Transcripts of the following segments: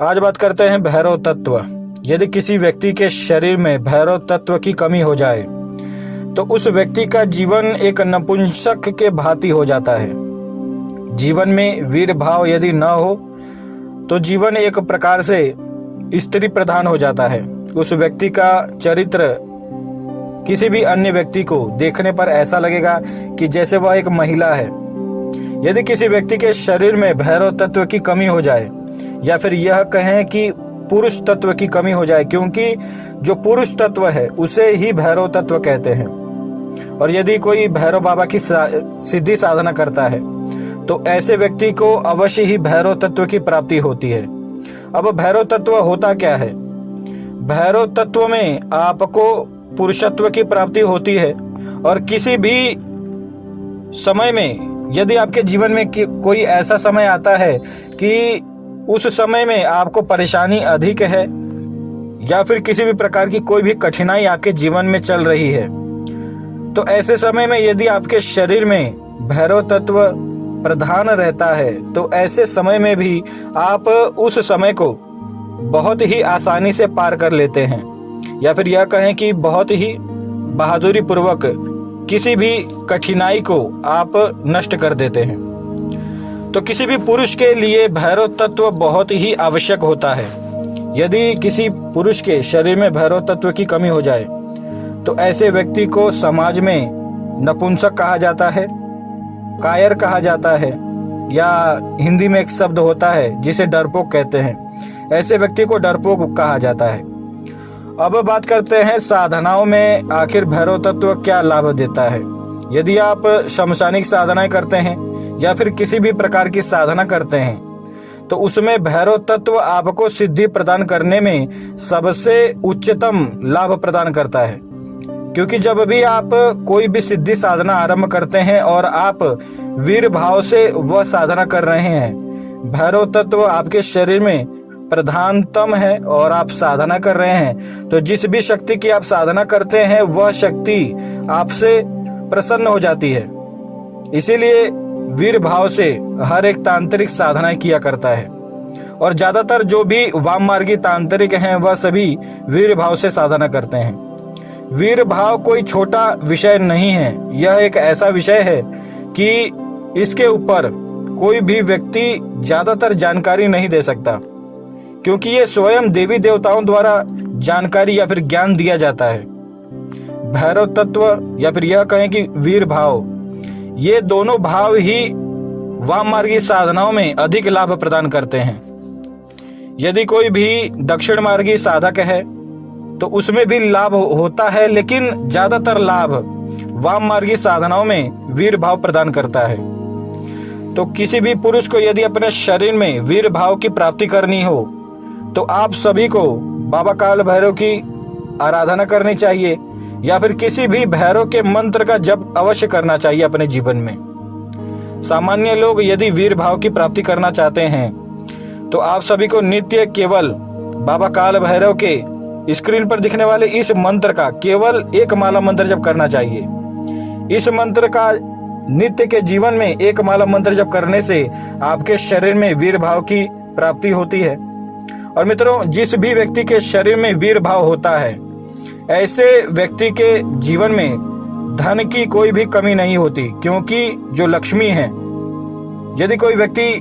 आज बात करते हैं भैरव तत्व। यदि किसी व्यक्ति के शरीर में भैरव तत्व की कमी हो जाए तो उस व्यक्ति का जीवन एक नपुंसक के भांति हो जाता है। जीवन में वीर भाव यदि न हो तो जीवन एक प्रकार से स्त्री प्रधान हो जाता है। उस व्यक्ति का चरित्र किसी भी अन्य व्यक्ति को देखने पर ऐसा लगेगा कि जैसे वह एक महिला है। यदि किसी व्यक्ति के शरीर में भैरव तत्व की कमी हो जाए या फिर यह कहें कि पुरुष तत्व की कमी हो जाए, क्योंकि जो पुरुष तत्व है उसे ही भैरव तत्व कहते हैं। और यदि कोई भैरव बाबा की सिद्धि साधना करता है तो ऐसे व्यक्ति को अवश्य ही भैरव तत्व की प्राप्ति होती है। अब भैरव तत्व होता क्या है? भैरव तत्व में आपको पुरुषत्व की प्राप्ति होती है और किसी भी समय में यदि आपके जीवन में कोई ऐसा समय आता है कि उस समय में आपको परेशानी अधिक है या फिर किसी भी प्रकार की कोई भी कठिनाई आपके जीवन में चल रही है, तो ऐसे समय में यदि आपके शरीर में भैरव तत्व प्रधान रहता है तो ऐसे समय में भी आप उस समय को बहुत ही आसानी से पार कर लेते हैं, या फिर यह कहें कि बहुत ही बहादुरी पूर्वक किसी भी कठिनाई को आप नष्ट कर देते हैं। तो किसी भी पुरुष के लिए भैरव तत्व बहुत ही आवश्यक होता है। यदि किसी पुरुष के शरीर में भैरव तत्व की कमी हो जाए तो ऐसे व्यक्ति को समाज में नपुंसक कहा जाता है, कायर कहा जाता है, या हिंदी में एक शब्द होता है जिसे डरपोक कहते हैं। ऐसे व्यक्ति को डरपोक कहा जाता है। अब बात करते हैं साधनाओं में आखिर भैरव तत्व क्या लाभ देता है। यदि आप शमशानिक साधनाएं करते हैं या फिर किसी भी प्रकार की साधना करते हैं तो उसमें भैरव तत्व आपको सिद्धि प्रदान करने में सबसे उच्चतम लाभ प्रदान करता है। क्योंकि जब भी आप कोई भी सिद्धि साधना आरंभ करते हैं और आप वीर भाव से वह साधना कर रहे हैं, भैरव तत्व आपके शरीर में प्रधानतम है और आप साधना कर रहे हैं, तो जिस भी शक्ति की आप साधना करते हैं वह शक्ति आपसे प्रसन्न हो जाती है। इसीलिए वीर भाव से हर एक तांत्रिक साधना किया करता है और ज्यादातर जो भी वाम मार्गी तांत्रिक हैं वह सभी वीर भाव से साधना करते हैं। वीर भाव कोई छोटा विषय नहीं है, यह एक ऐसा विषय है कि इसके ऊपर कोई भी व्यक्ति ज्यादातर जानकारी नहीं दे सकता, क्योंकि ये स्वयं देवी देवताओं द्वारा जानकारी या फिर ज्ञान दिया जाता है। भैरव तत्व या फिर यह कहें कि वीर भाव, ये दोनों भाव ही वाम मार्गी साधनाओं में अधिक लाभ प्रदान करते हैं। यदि कोई भी दक्षिण मार्गी साधक है तो उसमें भी लाभ होता है, लेकिन ज्यादातर लाभ वाम मार्गी साधनाओं में वीर भाव प्रदान करता है। तो किसी भी पुरुष को यदि अपने शरीर में वीर भाव की प्राप्ति करनी हो तो आप सभी को बाबा काल भैरव की आराधना करनी चाहिए या फिर किसी भी भैरव के मंत्र का जप अवश्य करना चाहिए अपने जीवन में। सामान्य लोग यदि वीर भाव की प्राप्ति करना चाहते हैं तो आप सभी को नित्य केवल बाबा काल भैरव के स्क्रीन पर दिखने वाले इस मंत्र का केवल एक माला मंत्र जप करना चाहिए। इस मंत्र का नित्य के जीवन में एक माला मंत्र जप करने से आपके शरीर में वीर भाव की प्राप्ति होती है। और मित्रों, जिस भी व्यक्ति के शरीर में वीर भाव होता है ऐसे व्यक्ति के जीवन में धन की कोई भी कमी नहीं होती, क्योंकि जो लक्ष्मी है, यदि कोई व्यक्ति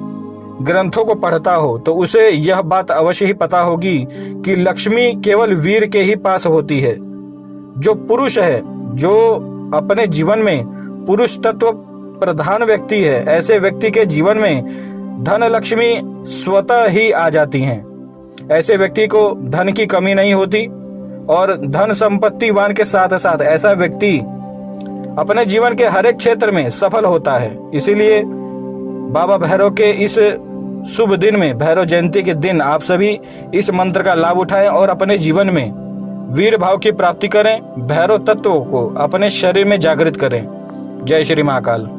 ग्रंथों को पढ़ता हो तो उसे यह बात अवश्य ही पता होगी कि लक्ष्मी केवल वीर के ही पास होती है। जो पुरुष है, जो अपने जीवन में पुरुष तत्व प्रधान व्यक्ति है, ऐसे व्यक्ति के जीवन में धन लक्ष्मी स्वतः ही आ जाती हैं। ऐसे व्यक्ति को धन की कमी नहीं होती और धन संपत्तिवान के साथ साथ ऐसा व्यक्ति अपने जीवन के हर एक क्षेत्र में सफल होता है। इसीलिए बाबा भैरव के इस शुभ दिन में, भैरव जयंती के दिन, आप सभी इस मंत्र का लाभ उठाएं और अपने जीवन में वीर भाव की प्राप्ति करें, भैरव तत्व को अपने शरीर में जागृत करें। जय श्री महाकाल।